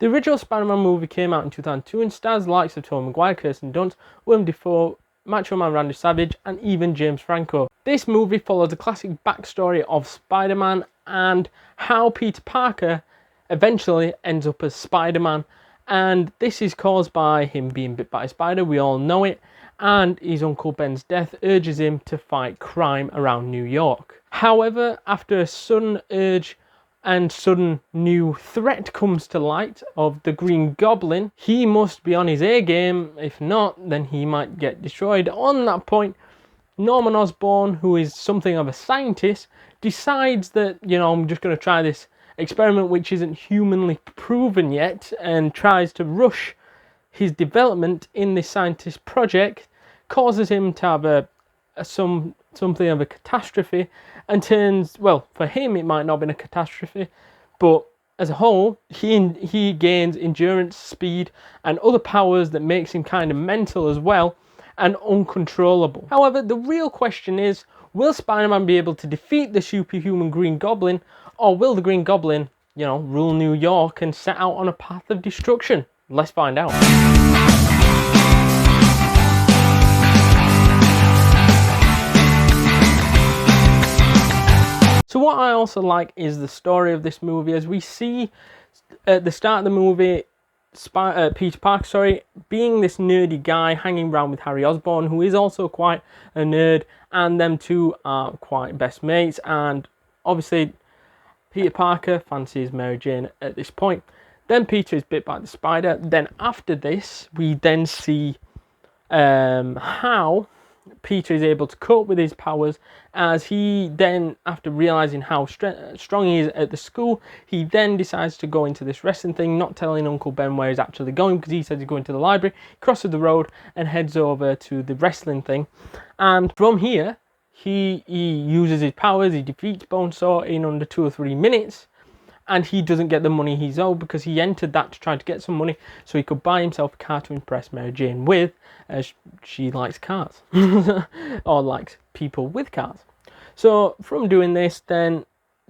The original Spider-Man movie came out in 2002 and stars the likes of Toby Maguire, Kirsten Dunst, Willem Dafoe, Macho Man Randy Savage, and even James Franco. This movie follows the classic backstory of Spider-Man and how Peter Parker eventually ends up as Spider-Man, and this is caused by him being bit by a spider, we all know it, and his Uncle Ben's death urges him to fight crime around New York. However, after a sudden urge and sudden new threat comes to light of the Green Goblin, he must be on his A game. If not, then he might get destroyed. On that point, Norman Osborn, who is something of a scientist, decides that, I'm just going to try this experiment which isn't humanly proven yet, and tries to rush his development in this scientist project, causes him to have something of a catastrophe, and turns, well, for him it might not have been a catastrophe, but as a whole, he gains endurance, speed, and other powers that makes him kind of mental as well, and uncontrollable. However, the real question is, will Spider-Man be able to defeat the superhuman Green Goblin, or will the Green Goblin, rule New York and set out on a path of destruction? Let's find out. So what I also like is the story of this movie. As we see at the start of the movie, Peter Parker, being this nerdy guy hanging around with Harry Osborn, who is also quite a nerd, and them two are quite best mates, and obviously Peter Parker fancies Mary Jane at this point. Then Peter is bit by the spider. Then after this, we then see how Peter is able to cope with his powers, as he then, after realizing how strong he is at the school, he then decides to go into this wrestling thing, not telling Uncle Ben where he's actually going, because he says he's going to the library, crosses the road and heads over to the wrestling thing. And from here, he uses his powers, he defeats Bonesaw in under 2 or 3 minutes, and he doesn't get the money he's owed, because he entered that to try to get some money so he could buy himself a car to impress Mary Jane with, as she likes cars, or likes people with cars. So from doing this, then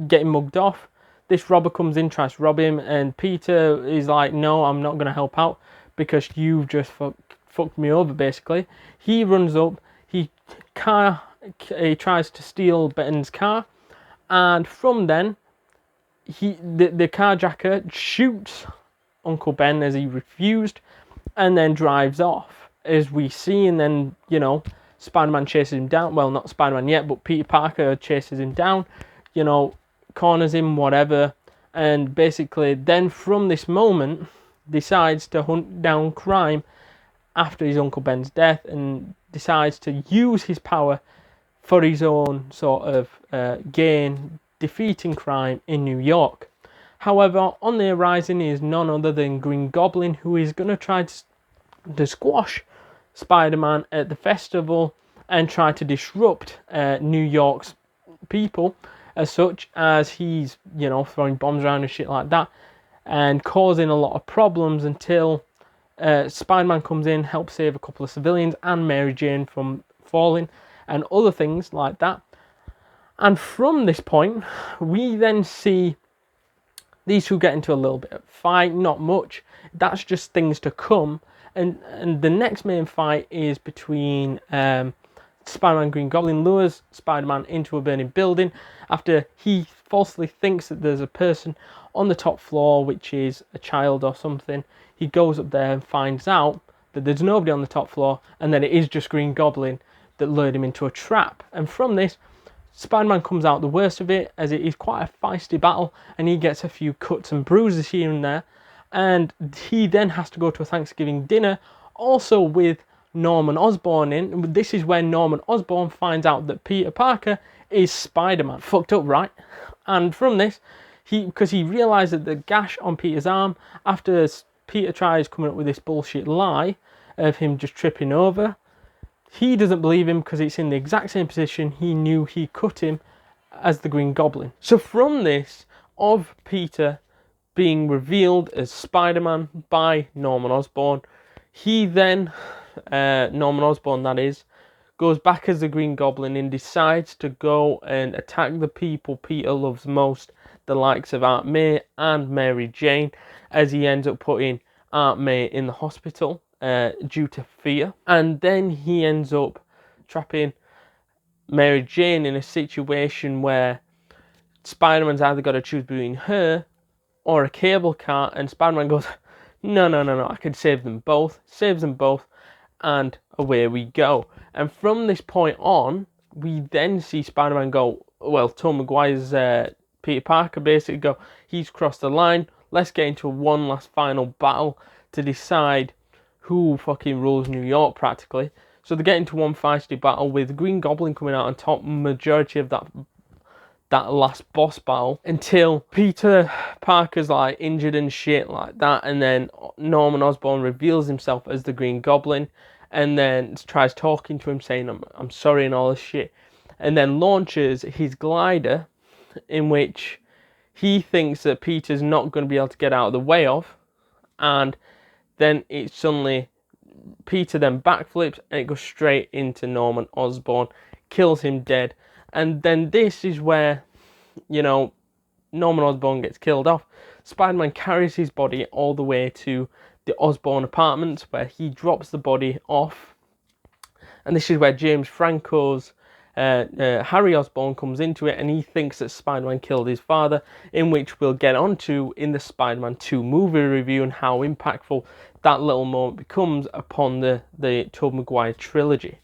getting mugged off, this robber comes in, tries to rob him, and Peter is like, no, I'm not going to help out because you've just fucked me over, basically. He runs up, he tries to steal Ben's car, and from then, the carjacker shoots Uncle Ben as he refused, and then drives off, as we see. And then, Spider-Man chases him down. Well, not Spider-Man yet, but Peter Parker chases him down, corners him, whatever, and basically then from this moment decides to hunt down crime after his Uncle Ben's death, and decides to use his power for his own sort of gain, defeating crime in New York. However, on the horizon is none other than Green Goblin, who is going to try to squash Spider-Man at the festival and try to disrupt New York's people, as such, as he's, throwing bombs around and shit like that, and causing a lot of problems until Spider-Man comes in, helps save a couple of civilians and Mary Jane from falling, and other things like that. And from this point, we then see these two get into a little bit of fight, not much. That's just things to come. And the next main fight is between Spider-Man and Green Goblin lures Spider-Man into a burning building after he falsely thinks that there's a person on the top floor, which is a child or something. He goes up there and finds out that there's nobody on the top floor, and then it is just Green Goblin that lured him into a trap. And from this, Spider-Man comes out the worst of it, as it is quite a feisty battle, and he gets a few cuts and bruises here and there. And he then has to go to a Thanksgiving dinner, also with Norman Osborn in. This is where Norman Osborn finds out that Peter Parker is Spider-Man. Fucked up, right? And from this, because he realizes that the gash on Peter's arm, after Peter tries coming up with this bullshit lie of him just tripping over, he doesn't believe him because it's in the exact same position he knew he cut him as the Green Goblin. So from this, of Peter being revealed as Spider-Man by Norman Osborn, he then, Norman Osborn that is, goes back as the Green Goblin and decides to go and attack the people Peter loves most, the likes of Aunt May and Mary Jane, as he ends up putting Aunt May in the hospital due to fear. And then he ends up trapping Mary Jane in a situation where Spider-Man's either got to choose between her or a cable car, and Spider-Man goes, no, I can save them both, saves them both, and away we go. And from this point on, we then see Spider-Man go, well, Toby Maguire's Peter Parker basically go, he's crossed the line, let's get into one last final battle to decide who fucking rules New York, practically. So they get into one feisty battle with Green Goblin coming out on top majority of that last boss battle, until Peter Parker's like injured and shit like that, and then Norman Osborn reveals himself as the Green Goblin, and then tries talking to him saying I'm sorry and all this shit, and then launches his glider, in which he thinks that Peter's not going to be able to get out of the way of, and then it suddenly, Peter then backflips and it goes straight into Norman Osborn, kills him dead. And then this is where, you know, Norman Osborn gets killed off. Spider-Man carries his body all the way to the Osborn apartments, where he drops the body off. And this is where James Franco's Harry Osborn comes into it, and he thinks that Spider-Man killed his father, in which we'll get onto in the Spider-Man 2 movie review, and how impactful that little moment becomes upon the Toby Maguire trilogy.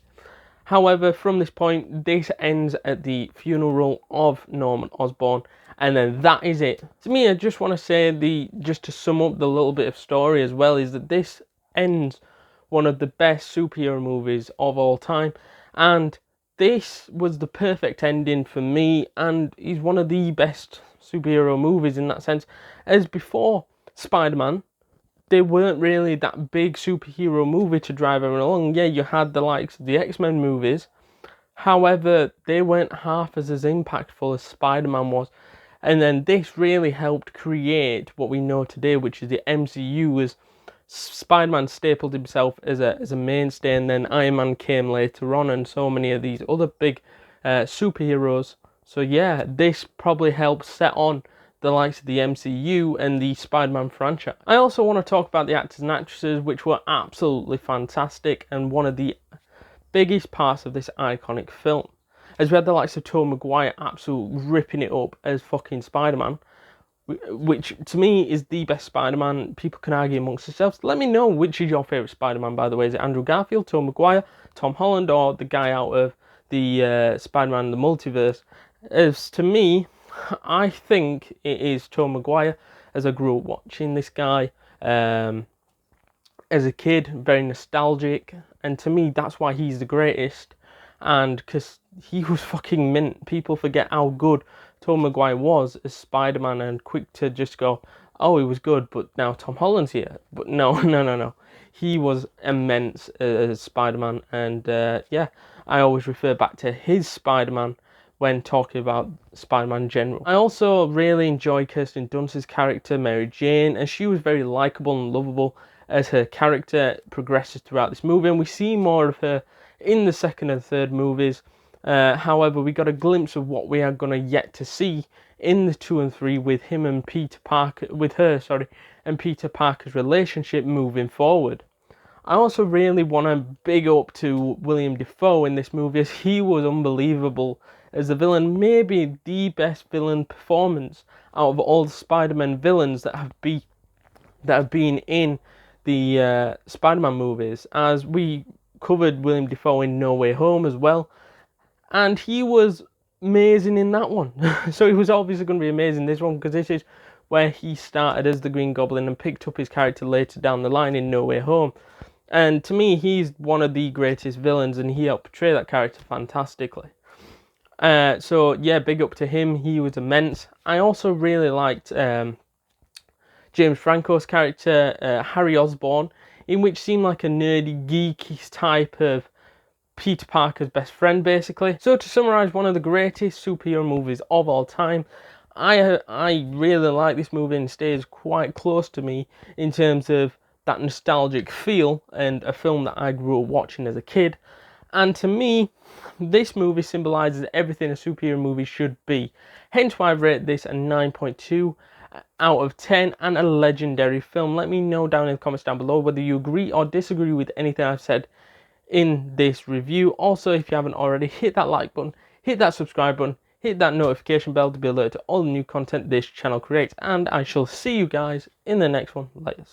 However, from this point, this ends at the funeral of Norman Osborn, and then that is it. To me, I just want to say, just to sum up the little bit of story as well, is that this ends one of the best superhero movies of all time, and this was the perfect ending for me, and is one of the best superhero movies in that sense. As before Spider-Man, they weren't really that big superhero movie to drive everyone along. Yeah, you had the likes of the X-Men movies. However, they weren't half as impactful as Spider-Man was. And then this really helped create what we know today, which is the MCU, as Spider-Man stapled himself as a mainstay, and then Iron Man came later on, and so many of these other big superheroes. So yeah, this probably helped set on the likes of the MCU and the Spider-Man franchise. I also want to talk about the actors and actresses, which were absolutely fantastic, and one of the biggest parts of this iconic film. As we had the likes of Toby Maguire absolutely ripping it up as fucking Spider-Man, which to me is the best Spider-Man. People can argue amongst themselves. Let me know which is your favourite Spider-Man, by the way. Is it Andrew Garfield, Toby Maguire, Tom Holland, or the guy out of the Spider-Man the Multiverse? As to me, I think it is Toby Maguire, as I grew up watching this guy as a kid, very nostalgic, and to me that's why he's the greatest. And because he was fucking mint. People forget how good Toby Maguire was as Spider-Man, and quick to just go, oh, he was good, but now Tom Holland's here. But no. He was immense as Spider-Man, and yeah, I always refer back to his Spider-Man when talking about Spider-Man in general. I also really enjoy Kirsten Dunst's character, Mary Jane, and she was very likeable and lovable as her character progresses throughout this movie, and we see more of her in the second and third movies. However, we got a glimpse of what we are going to yet to see in the 2 and 3 with him and Peter Parker, and Peter Parker's relationship moving forward. I also really want to big up to Willem Dafoe in this movie, as he was unbelievable as the villain. Maybe the best villain performance out of all the Spider-Man villains that have been in the Spider-Man movies, as we covered Willem Dafoe in No Way Home as well, and he was amazing in that one. So he was obviously going to be amazing in this one, because this is where he started as the Green Goblin and picked up his character later down the line in No Way Home. And to me, he's one of the greatest villains, and he helped portray that character fantastically. So yeah, big up to him. He was immense. I also really liked James Franco's character, Harry Osborn, in which seemed like a nerdy, geeky type of Peter Parker's best friend, basically. So to summarise, one of the greatest superhero movies of all time. I really like this movie, and stays quite close to me in terms of that nostalgic feel, and a film that I grew up watching as a kid. And to me, this movie symbolizes everything a superhero movie should be. Hence why I've rated this a 9.2 out of 10 and a legendary film. Let me know down in the comments down below whether you agree or disagree with anything I've said in this review. Also, if you haven't already, hit that like button, hit that subscribe button, hit that notification bell to be alerted to all the new content this channel creates, and I shall see you guys in the next one. Later.